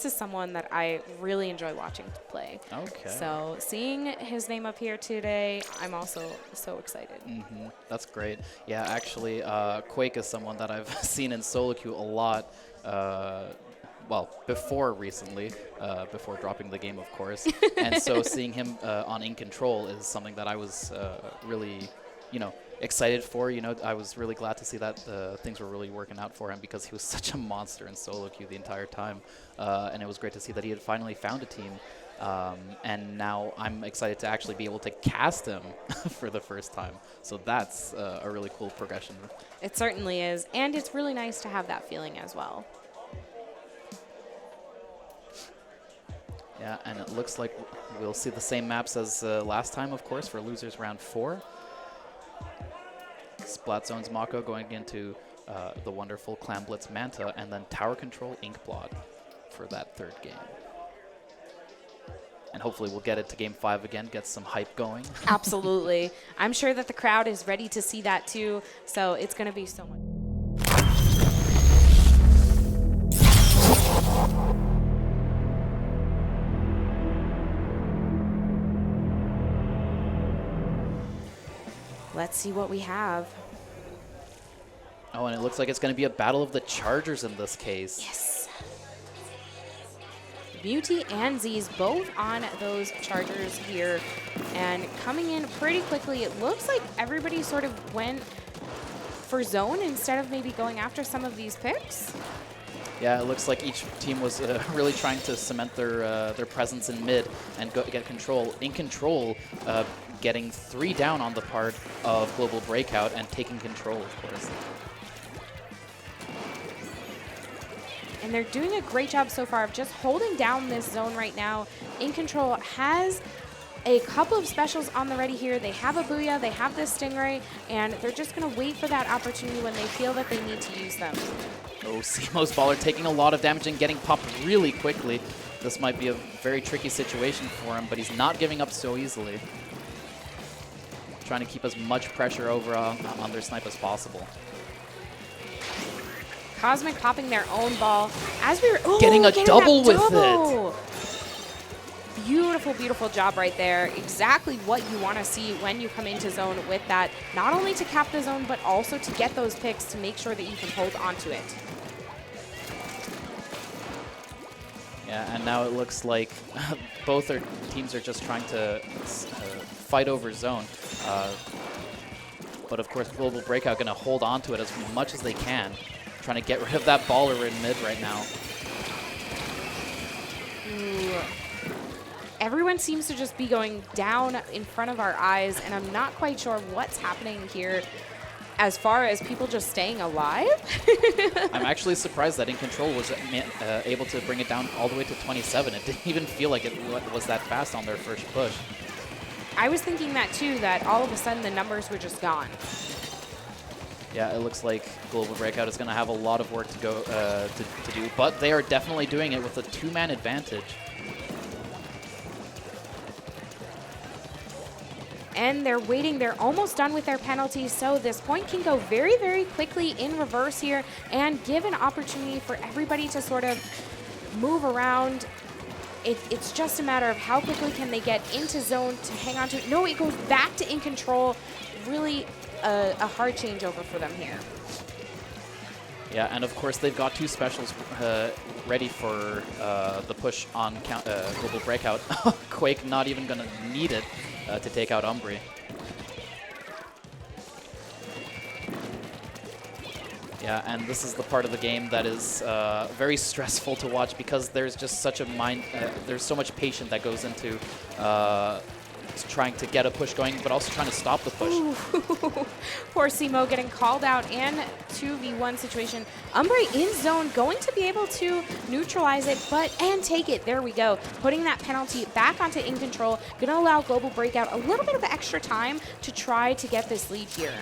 This is someone that I really enjoy watching play. Okay. So seeing his name up here today, I'm also so excited. That's great. Yeah, actually, Quake is someone that I've seen in solo queue a lot. Well, before recently, before dropping the game, of course. And so seeing him on InControl is something that I was really, excited for. I was really glad to see that things were really working out for him because he was such a monster in solo queue the entire time. And it was great to see that he had finally found a team. And now I'm excited to actually be able to cast him for the first time. So that's a really cool progression. It certainly is. And it's really nice to have that feeling as well. Yeah, and it looks like we'll see the same maps as last time, of course, for losers round 4. Splat Zone's Mako going into the wonderful Clan Blitz Manta, and then Tower Control Inkblot for that third game. And hopefully we'll get it to Game 5 again, get some hype going. Absolutely. I'm sure that the crowd is ready to see that too, so it's going to be so much. Let's see what we have. Oh, and it looks like it's going to be a battle of the Chargers in this case. Yes. Beauty and Z's both on those Chargers here and coming in pretty quickly. It looks like everybody sort of went for zone instead of maybe going after some of these picks. Yeah, it looks like each team was really trying to cement their presence in mid and get control. InControl getting 3 down on the part of Global Breakout and taking control, of course. And they're doing a great job so far of just holding down this zone right now. InControl has a couple of specials on the ready here. They have a Booyah, they have this Stingray, and they're just going to wait for that opportunity when they feel that they need to use them. Oh, Simo's Baller taking a lot of damage and getting popped really quickly. This might be a very tricky situation for him, but he's not giving up so easily. Trying to keep as much pressure over on their snipe as possible. Cosmic popping their own ball as we were getting a double with it. Beautiful, beautiful job right there. Exactly what you want to see when you come into zone with that. Not only to cap the zone, but also to get those picks to make sure that you can hold onto it. Yeah, and now it looks like both their teams are just trying to fight over zone. But of course, Global Breakout going to hold on to it as much as they can. Trying to get rid of that baller in mid right now. Ooh. Everyone seems to just be going down in front of our eyes, and I'm not quite sure what's happening here as far as people just staying alive. I'm actually surprised that InControl was able to bring it down all the way to 27. It didn't even feel like it was that fast on their first push. I was thinking that too, that all of a sudden the numbers were just gone. Yeah, it looks like Global Breakout is going to have a lot of work to go to do, but they are definitely doing it with a 2-man advantage. And they're waiting. They're almost done with their penalties, so this point can go very, very quickly in reverse here and give an opportunity for everybody to sort of move around. It's just a matter of how quickly can they get into zone to hang on to it. No, it goes back to InControl. Really a hard changeover for them here. Yeah, and of course they've got 2 specials ready for the push on Global Breakout. Quake not even going to need it to take out Umbri. Yeah, and this is the part of the game that is very stressful to watch because there's just such a there's so much patience that goes into trying to get a push going, but also trying to stop the push. Poor Simo getting called out in 2v1 situation. Umbri in zone, going to be able to neutralize it, and take it. There we go. Putting that penalty back onto InControl. Going to allow Global Breakout a little bit of extra time to try to get this lead here.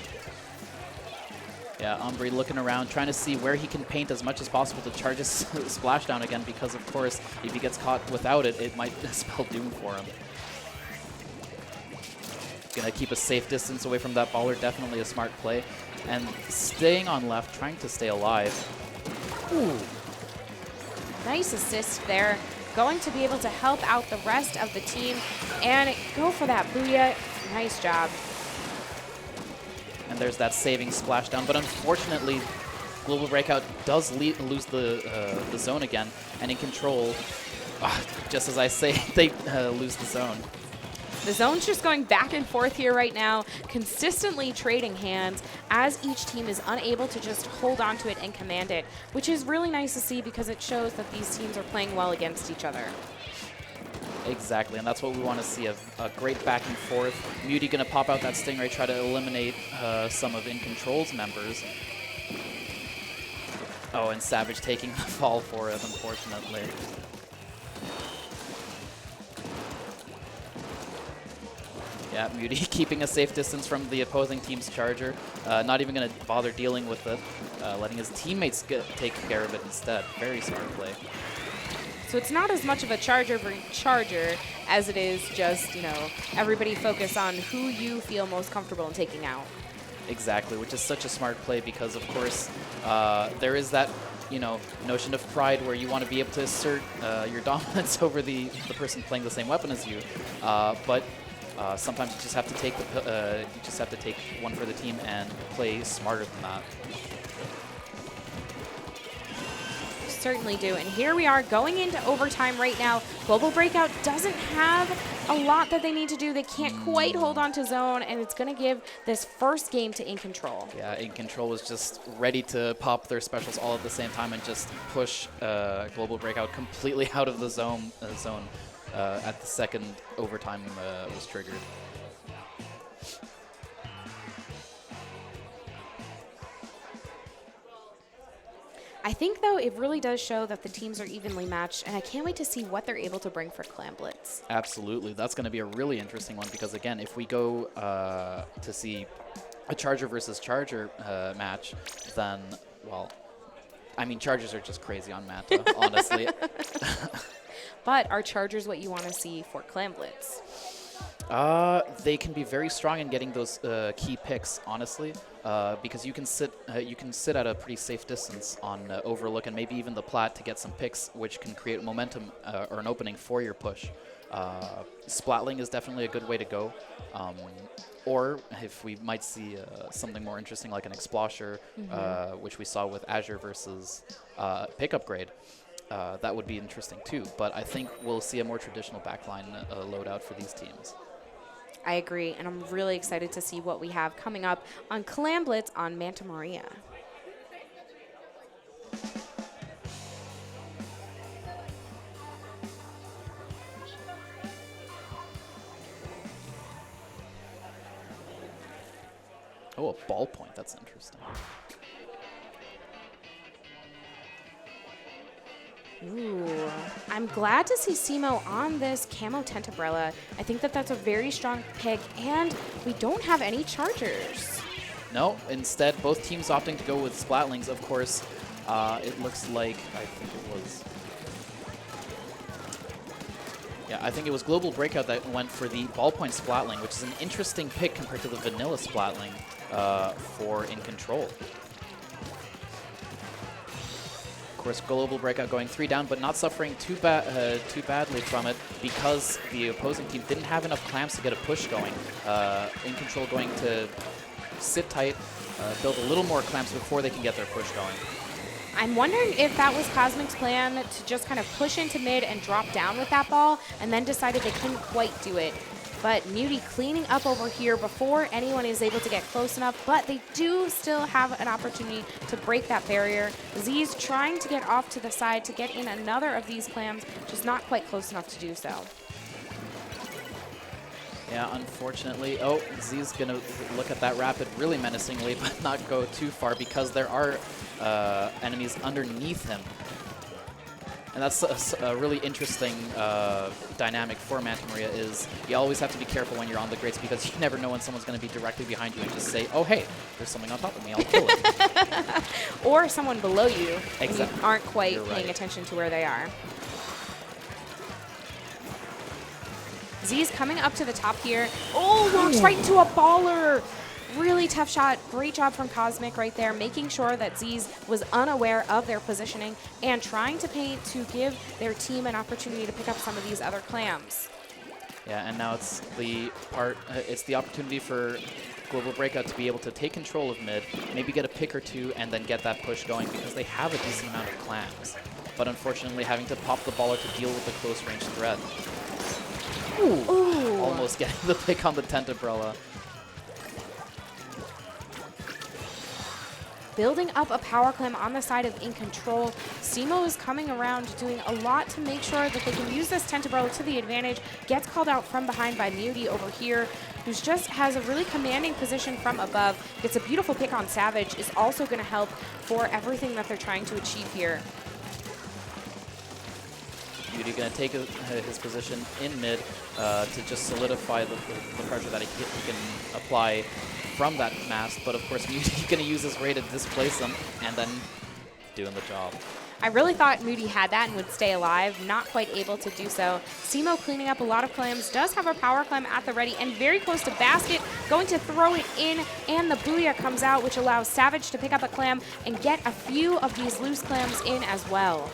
Yeah, Umbri looking around, trying to see where he can paint as much as possible to charge his splashdown again, because of course, if he gets caught without it, it might spell doom for him. Gonna keep a safe distance away from that baller, definitely a smart play. And staying on left, trying to stay alive. Ooh. Nice assist there. Going to be able to help out the rest of the team and go for that booyah. Nice job. And there's that saving splashdown, but unfortunately, Global Breakout does lose the zone again, and InControl, just as I say, they lose the zone. The zone's just going back and forth here right now, consistently trading hands as each team is unable to just hold on to it and command it, which is really nice to see because it shows that these teams are playing well against each other. Exactly, and that's what we want to see, a great back and forth. Muty going to pop out that Stingray, try to eliminate some of InControl's members. Oh, and Savage taking the fall for it, unfortunately. Yeah, Muty keeping a safe distance from the opposing team's charger. Not even going to bother dealing with it, letting his teammates take care of it instead. Very smart play. So it's not as much of a charger for charger as it is just, you know, everybody focus on who you feel most comfortable in taking out. Exactly, which is such a smart play because, of course, there is that, you know, notion of pride where you want to be able to assert your dominance over the person playing the same weapon as you. But sometimes you just have to take one for the team and play smarter than that. Certainly do. And here we are going into overtime right now. Global Breakout doesn't have a lot that they need to do. They can't quite hold on to zone, and it's going to give this first game to InControl. Yeah, InControl was just ready to pop their specials all at the same time and just push Global Breakout completely out of the zone at the second overtime was triggered. I think, though, it really does show that the teams are evenly matched, and I can't wait to see what they're able to bring for Clan Blitz. Absolutely. That's going to be a really interesting one because, again, if we go to see a Charger versus Charger match, then, well, I mean, Chargers are just crazy on Manta, honestly. But are Chargers what you want to see for Clan Blitz? They can be very strong in getting those key picks, honestly, because you can sit at a pretty safe distance on Overlook and maybe even the Plat to get some picks, which can create momentum or an opening for your push. Splatling is definitely a good way to go. Or if we might see something more interesting like an Explosher, which we saw with Azure versus Pickup Grade. That would be interesting too, but I think we'll see a more traditional backline loadout for these teams. I agree, and I'm really excited to see what we have coming up on Clan Blitz on Manta Maria. Oh, a ballpoint. That's interesting. Ooh, I'm glad to see Simo on this Camo Tent Umbrella. I think that that's a very strong pick, and we don't have any Chargers. No, instead, both teams opting to go with Splatlings, of course. It looks like, I think it was Global Breakout that went for the ballpoint Splatling, which is an interesting pick compared to the vanilla Splatling for InControl. Of course, Global Breakout going 3 down, but not suffering too badly from it because the opposing team didn't have enough clamps to get a push going. InControl going to sit tight, build a little more clamps before they can get their push going. I'm wondering if that was Cosmic's plan to just kind of push into mid and drop down with that ball, and then decided they couldn't quite do it. But Muty cleaning up over here before anyone is able to get close enough, but they do still have an opportunity to break that barrier. Z's trying to get off to the side to get in another of these clams, just not quite close enough to do so. Yeah, unfortunately. Oh, Z's going to look at that rapid really menacingly, but not go too far because there are enemies underneath him. And that's a really interesting dynamic for Manta Maria is you always have to be careful when you're on the grids because you never know when someone's going to be directly behind you and just say, oh, hey, there's something on top of me, I'll kill it. Or someone below you, Exactly. And you aren't quite You're paying right. attention to where they are. Z's coming up to the top here. Oh, walks right into a baller. Really tough shot. Great job from Cosmic right there, making sure that Z's was unaware of their positioning and trying to paint to give their team an opportunity to pick up some of these other clams. Yeah, and now it's the opportunity for Global Breakout to be able to take control of mid, maybe get a pick or two, and then get that push going because they have a decent amount of clams. But unfortunately, having to pop the baller to deal with the close range threat. Ooh. Almost getting the pick on the tent umbrella. Building up a power clam on the side of InControl. Simo is coming around, doing a lot to make sure that they can use this tent umbrella to the advantage. Gets called out from behind by Muty over here, who just has a really commanding position from above. Gets a beautiful pick on Savage, is also going to help for everything that they're trying to achieve here. Muty going to take his position in mid to just solidify the pressure that he can apply from that mask, but of course Muty's going to use his ray to displace them and then doing the job. I really thought Muty had that and would stay alive, not quite able to do so. Simo cleaning up a lot of clams, does have a power clam at the ready and very close to basket, going to throw it in, and the Booyah comes out, which allows Savage to pick up a clam and get a few of these loose clams in as well.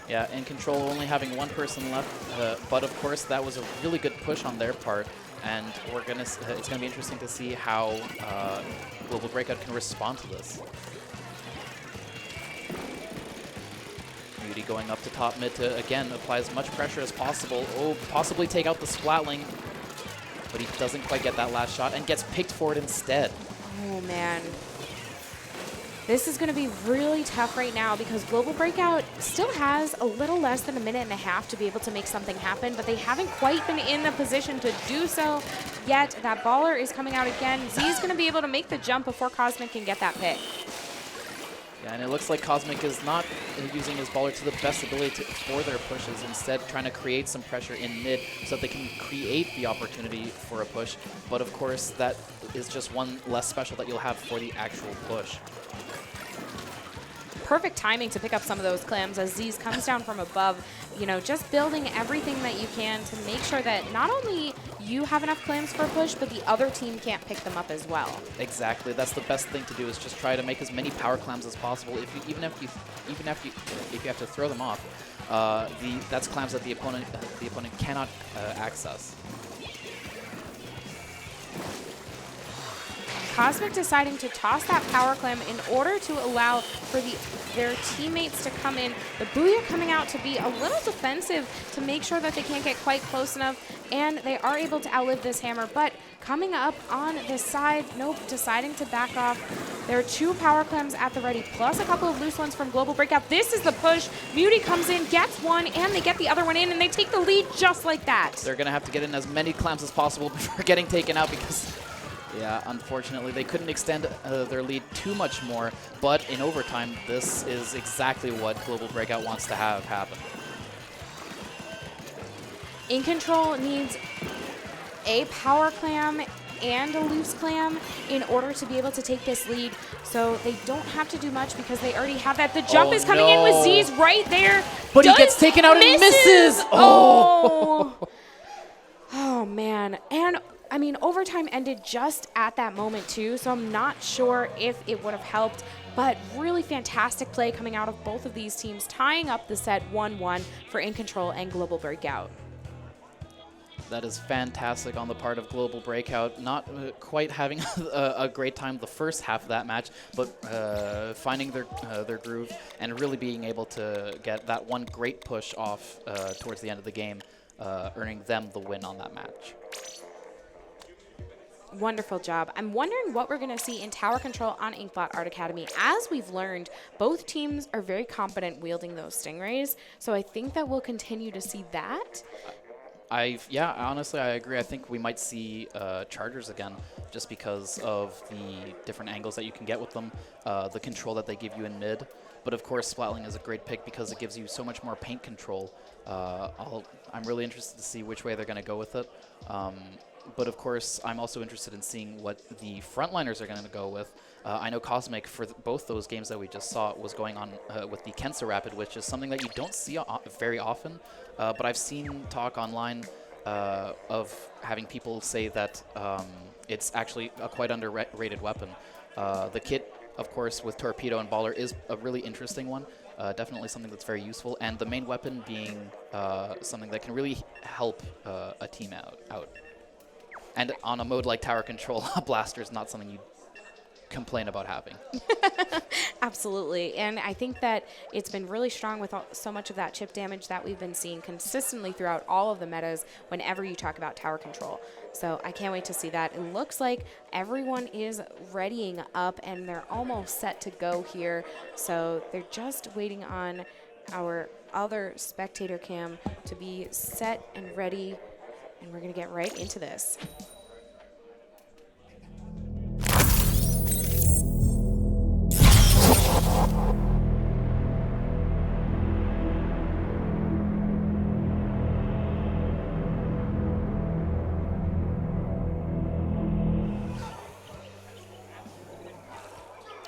Yeah, InControl only having one person left, but of course that was a really good push on their part. And it's gonna be interesting to see how Global Breakout can respond to this. Muty going up to top mid to again apply as much pressure as possible. Oh, possibly take out the Splatling, but he doesn't quite get that last shot and gets picked for it instead. Oh man. This is going to be really tough right now because Global Breakout still has a little less than a minute and a half to be able to make something happen, but they haven't quite been in the position to do so yet. That baller is coming out again. Z is going to be able to make the jump before Cosmic can get that pick. Yeah, and it looks like Cosmic is not using his baller to the best ability for their pushes, instead trying to create some pressure in mid so that they can create the opportunity for a push. But of course, that is just one less special that you'll have for the actual push. Perfect timing to pick up some of those clams as Z's comes down from above, you know, just building everything that you can to make sure that not only you have enough clams for a push, but the other team can't pick them up as well. Exactly. That's the best thing to do, is just try to make as many power clams as possible. Even if you have to throw them off, that's clams that the opponent cannot access. Cosmic deciding to toss that power clam in order to allow for their teammates to come in. The Booyah coming out to be a little defensive to make sure that they can't get quite close enough, and they are able to outlive this hammer. But coming up on this side, nope, deciding to back off. There are two power clams at the ready, plus a couple of loose ones from Global Breakout. This is the push. Muty comes in, gets one, and they get the other one in, and they take the lead just like that. They're going to have to get in as many clams as possible before getting taken out because... yeah, unfortunately, they couldn't extend their lead too much more, but in overtime, this is exactly what Global Breakout wants to have happen. InControl needs a power clam and a loose clam in order to be able to take this lead, so they don't have to do much because they already have that. The jump is coming in with Z's right there. But he gets taken out and misses! Oh! Oh, man. And I mean, overtime ended just at that moment too, so I'm not sure if it would have helped, but really fantastic play coming out of both of these teams, tying up the set 1-1 for InControl and Global Breakout. That is fantastic on the part of Global Breakout. Not quite having a great time the first half of that match, but finding their groove and really being able to get that one great push off towards the end of the game, earning them the win on that match. Wonderful job. I'm wondering what we're going to see in tower control on Inkblot Art Academy. As we've learned, both teams are very competent wielding those Stingrays, so I think that we'll continue to see that. Yeah, honestly, I agree. I think we might see Chargers again, just because of the different angles that you can get with them, the control that they give you in mid. But of course, Splatling is a great pick because it gives you so much more paint control. I'm really interested to see which way they're going to go with it. But of course, I'm also interested in seeing what the frontliners are going to go with. I know Cosmic, for both those games that we just saw, was going on with the Kensa Rapid, which is something that you don't see very often. But I've seen talk online of having people say that it's actually a quite underrated weapon. The kit, of course, with Torpedo and Baller is a really interesting one. Definitely something that's very useful, and the main weapon being something that can really help a team out. And on a mode like Tower Control, a blaster is not something you complain about having. Absolutely. And I think that it's been really strong with so much of that chip damage that we've been seeing consistently throughout all of the metas whenever you talk about Tower Control. So I can't wait to see that. It looks like everyone is readying up and they're almost set to go here. So they're just waiting on our other spectator cam to be set and ready. And we're going to get right into this.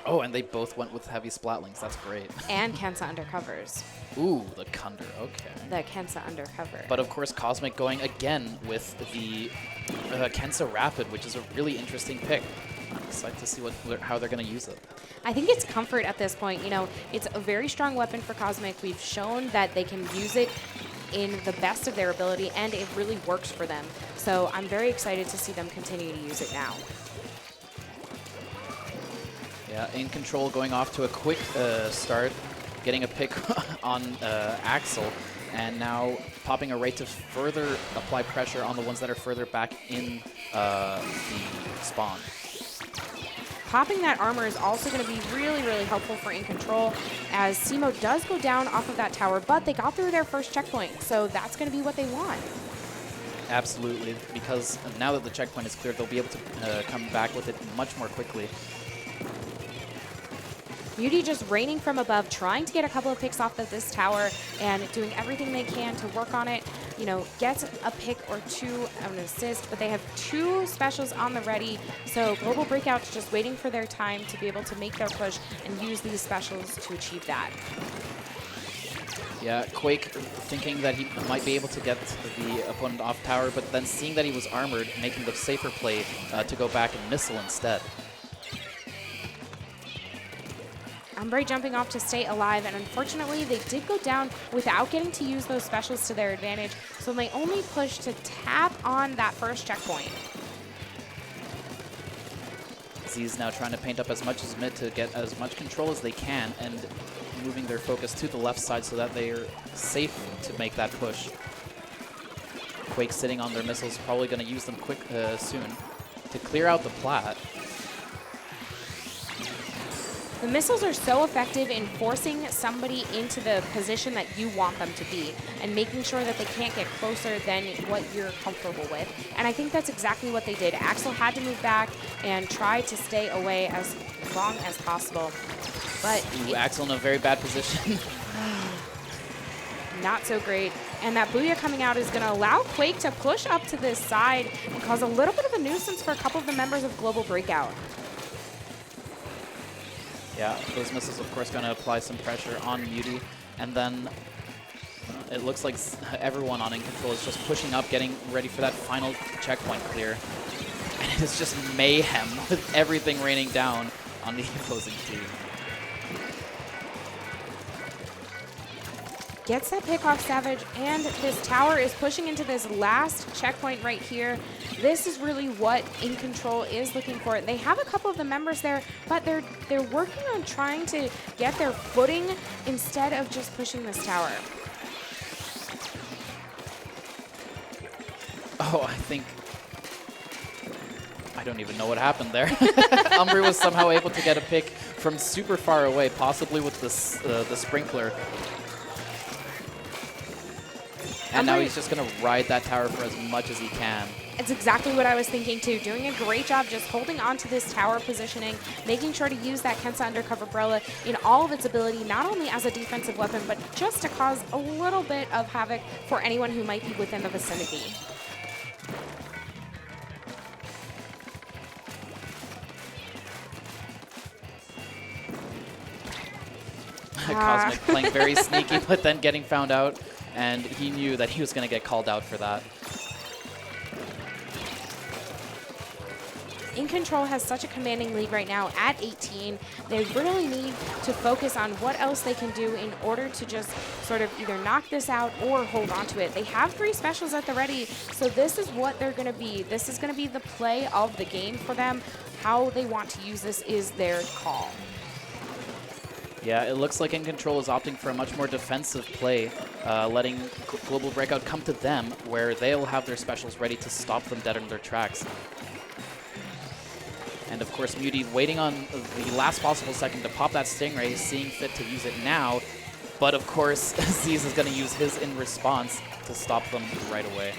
Oh, and they both went with heavy Splatlinks. That's great. And Kensa undercovers. Ooh, the Kunder. Okay. The Kensa undercover. But of course, Cosmic going again with the Kensa Rapid, which is a really interesting pick. I'm excited to see how they're going to use it. I think it's comfort at this point. You know, it's a very strong weapon for Cosmic. We've shown that they can use it in the best of their ability, and it really works for them. So I'm very excited to see them continue to use it now. Yeah, InControl going off to a quick start, getting a pick on Axel, and now popping a rate to further apply pressure on the ones that are further back in the spawn. Popping that armor is also going to be really, really helpful for InControl, as Simo does go down off of that tower, but they got through their first checkpoint, so that's going to be what they want. Absolutely, because now that the checkpoint is cleared, they'll be able to come back with it much more quickly. Beauty just raining from above, trying to get a couple of picks off of this tower and doing everything they can to work on it. You know, gets a pick or two of an assist, but they have two specials on the ready. So Global Breakout's just waiting for their time to be able to make their push and use these specials to achieve that. Yeah, Quake thinking that he might be able to get the opponent off tower, but then seeing that he was armored, making the safer play to go back and missile instead. Umbre jumping off to stay alive, and unfortunately they did go down without getting to use those specials to their advantage, so they only push to tap on that first checkpoint. Z's now trying to paint up as much as mid to get as much control as they can, and moving their focus to the left side so that they are safe to make that push. Quake sitting on their missiles, probably going to use them soon to clear out the plat. The missiles are so effective in forcing somebody into the position that you want them to be and making sure that they can't get closer than what you're comfortable with. And I think that's exactly what they did. Axel had to move back and try to stay away as long as possible. But Axel in a very bad position. Not so great. And that Booyah coming out is going to allow Quake to push up to this side and cause a little bit of a nuisance for a couple of the members of Global Breakout. Yeah, those missiles, of course, going to apply some pressure on Muty. And then it looks like everyone on InControl is just pushing up, getting ready for that final checkpoint clear. And it's just mayhem with everything raining down on the opposing team. Gets that pick off Savage, and this tower is pushing into this last checkpoint right here. This is really what InControl is looking for. They have a couple of the members there, but they're working on trying to get their footing instead of just pushing this tower. Oh, I don't even know what happened there. Umbre was somehow able to get a pick from super far away, possibly with the sprinkler. And now he's just going to ride that tower for as much as he can. It's exactly what I was thinking too. Doing a great job just holding on to this tower positioning, making sure to use that Kensa Undercover Umbrella in all of its ability, not only as a defensive weapon, but just to cause a little bit of havoc for anyone who might be within the vicinity. Cosmic playing very sneaky, but then getting found out. And he knew that he was going to get called out for that. InControl has such a commanding lead right now at 18. They really need to focus on what else they can do in order to just sort of either knock this out or hold on to it. They have 3 specials at the ready, so this is what they're going to be. This is going to be the play of the game for them. How they want to use this is their call. Yeah, it looks like InControl is opting for a much more defensive play, letting Global Breakout come to them, where they'll have their specials ready to stop them dead in their tracks. And of course, Muty waiting on the last possible second to pop that Stingray, seeing fit to use it now. But of course, Z's is going to use his in response to stop them right away.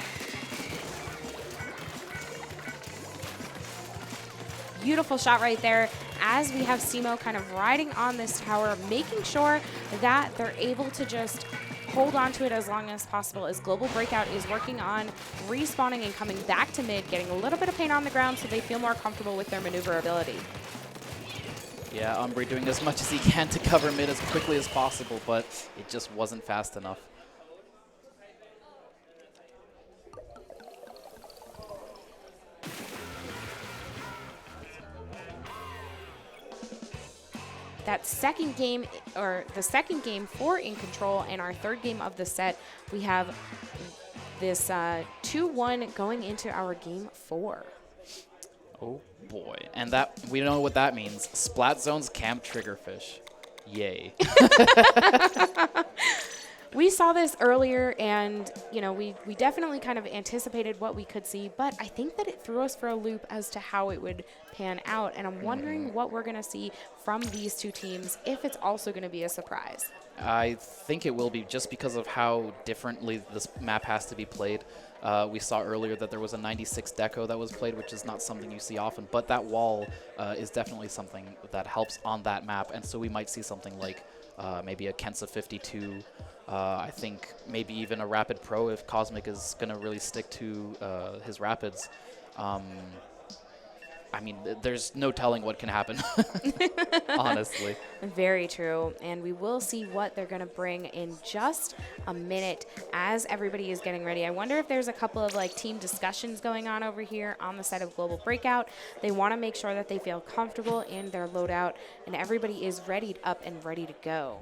Beautiful shot right there as we have Simo kind of riding on this tower, making sure that they're able to just hold on to it as long as possible as Global Breakout is working on respawning and coming back to mid, getting a little bit of paint on the ground so they feel more comfortable with their maneuverability. Yeah, Umbri doing as much as he can to cover mid as quickly as possible, but it just wasn't fast enough. That second game, or the second game for InControl and our third game of the set, we have this 2-1 going into our game 4. Oh boy, and that we know what that means. Splat Zone's Camp Triggerfish. Yay. We saw this earlier, and you know we definitely kind of anticipated what we could see, but I think that it threw us for a loop as to how it would pan out, and I'm wondering what we're going to see from these two teams, if it's also going to be a surprise. I think it will be, just because of how differently this map has to be played. We saw earlier that there was a 96 deco that was played, which is not something you see often, but that wall is definitely something that helps on that map, and so we might see something like maybe a Kensa 52, I think maybe even a Rapid Pro if Cosmic is going to really stick to his Rapids. I mean, there's no telling what can happen, honestly. Very true, and we will see what they're going to bring in just a minute as everybody is getting ready. I wonder if there's a couple of like team discussions going on over here on the side of Global Breakout. They want to make sure that they feel comfortable in their loadout, and everybody is readied up and ready to go.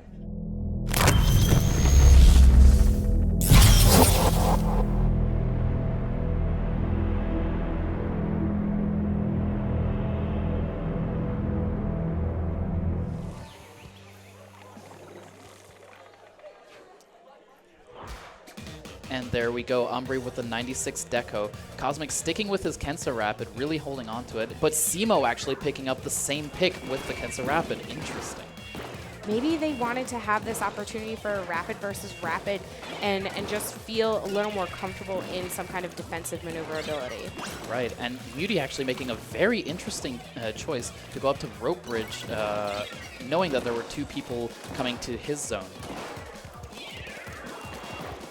And there we go, Umbri with the 96 deco. Cosmic sticking with his Kensa Rapid, really holding on to it. But Simo actually picking up the same pick with the Kensa Rapid. Interesting. Maybe they wanted to have this opportunity for a Rapid versus Rapid and just feel a little more comfortable in some kind of defensive maneuverability. Right, and Muty actually making a very interesting choice to go up to Rope Bridge, knowing that there were 2 people coming to his zone.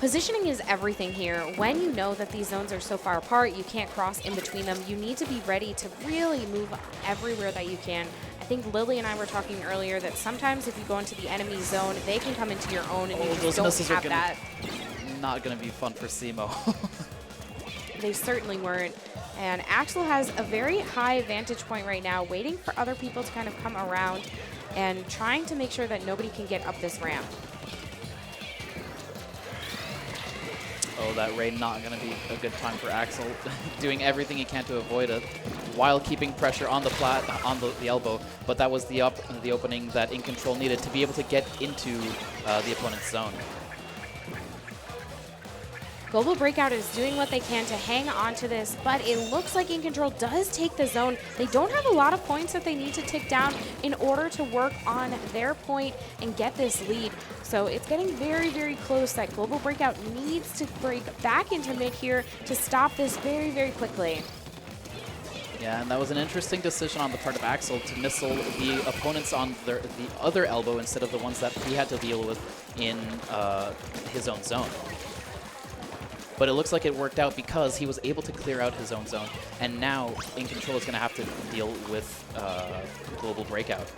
Positioning is everything here. When you know that these zones are so far apart, you can't cross in between them, you need to be ready to really move everywhere that you can. I think Lily and I were talking earlier that sometimes if you go into the enemy zone, they can come into your own and you just don't have that. Not going to be fun for Simo. They certainly weren't. And Axel has a very high vantage point right now, waiting for other people to kind of come around and trying to make sure that nobody can get up this ramp. Oh, that raid not going to be a good time for Axel, doing everything he can to avoid it, while keeping pressure on the the elbow. But that was the opening that InControl needed to be able to get into the opponent's zone. Global Breakout is doing what they can to hang on to this, but it looks like InControl does take the zone. They don't have a lot of points that they need to tick down in order to work on their point and get this lead. So it's getting very, very close that Global Breakout needs to break back into mid here to stop this very, very quickly. Yeah, and that was an interesting decision on the part of Axel to missile the opponents on the other elbow instead of the ones that he had to deal with in his own zone. But it looks like it worked out because he was able to clear out his own zone, and now InControl is going to have to deal with Global Breakout.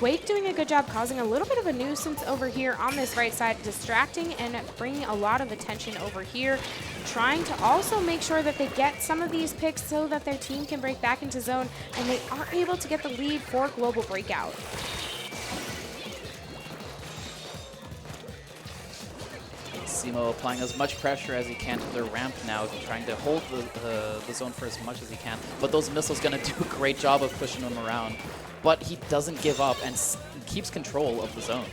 Quake doing a good job causing a little bit of a nuisance over here on this right side, distracting and bringing a lot of attention over here, trying to also make sure that they get some of these picks so that their team can break back into zone, and they are able to get the lead for Global Breakout. Simo applying as much pressure as he can to their ramp now, trying to hold the zone for as much as he can. But those missiles going to do a great job of pushing him around. But he doesn't give up and keeps control of the zone.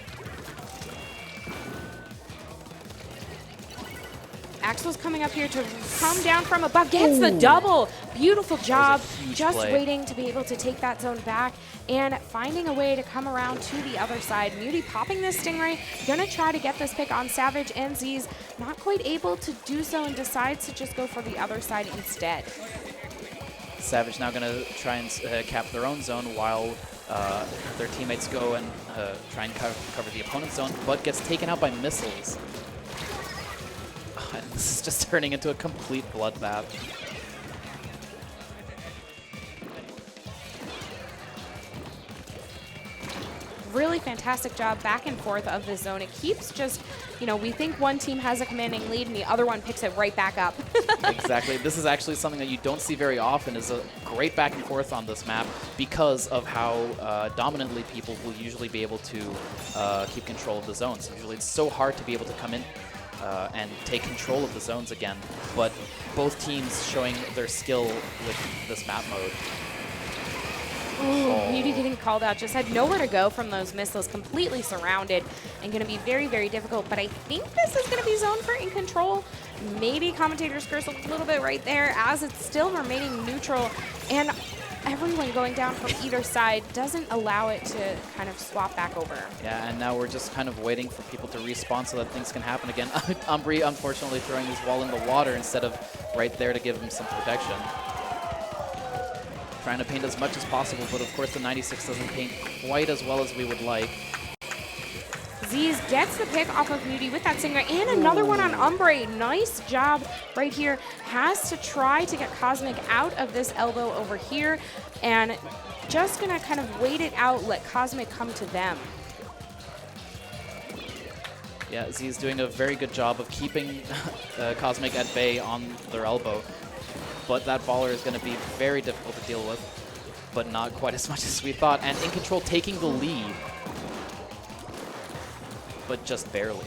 Axel's coming up here to come down from above, gets the double. Beautiful job, just play. waiting to be able to take that zone back and finding a way to come around to the other side. Muty popping this Stingray, gonna try to get this pick on Savage, and Z's not quite able to do so and decides to just go for the other side instead. Savage now gonna try and cap their own zone while their teammates go and try and cover the opponent's zone, but gets taken out by missiles. And this is just turning into a complete bloodbath. Really fantastic job back and forth of the zone. It keeps just, you know, we think one team has a commanding lead and the other one picks it right back up. Exactly. This is actually something that you don't see very often, is a great back and forth on this map because of how dominantly people will usually be able to keep control of the zones. Usually it's so hard to be able to come in and take control of the zones again, but both teams showing their skill with this map mode. Ooh, Muty getting called out, just had nowhere to go from those missiles, completely surrounded and going to be very, very difficult. But I think this is going to be zone for InControl. Maybe commentators curse a little bit right there as it's still remaining neutral, and everyone going down from either side doesn't allow it to kind of swap back over. Yeah, and now we're just kind of waiting for people to respawn so that things can happen again. Umbri, unfortunately, throwing his wall in the water instead of right there to give him some protection. Trying to paint as much as possible, but of course the 96 doesn't paint quite as well as we would like. Z's gets the pick off of Muty with that Stingray, and another one on Umbre. Nice job right here. Has to try to get Cosmic out of this elbow over here, and just gonna kind of wait it out, let Cosmic come to them. Yeah, Z's doing a very good job of keeping Cosmic at bay on their elbow. But that baller is going to be very difficult to deal with, but not quite as much as we thought. And InControl taking the lead, but just barely.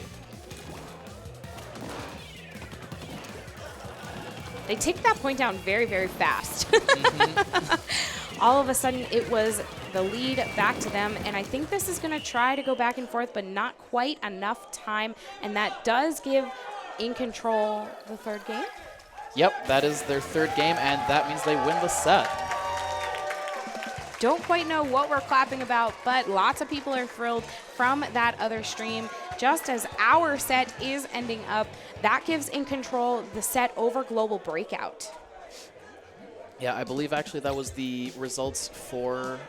They take that point down very, very fast. All of a sudden, it was the lead back to them, and I think this is going to try to go back and forth, but not quite enough time, and that does give InControl the third game. Yep, that is their third game, and that means they win the set. Don't quite know what we're clapping about, but lots of people are thrilled from that other stream. Just as our set is ending up, that gives InControl the set over Global Breakout. Yeah, I believe actually that was the results for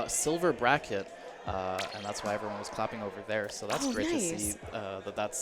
Silver Bracket, and that's why everyone was clapping over there. So that's great to see that that's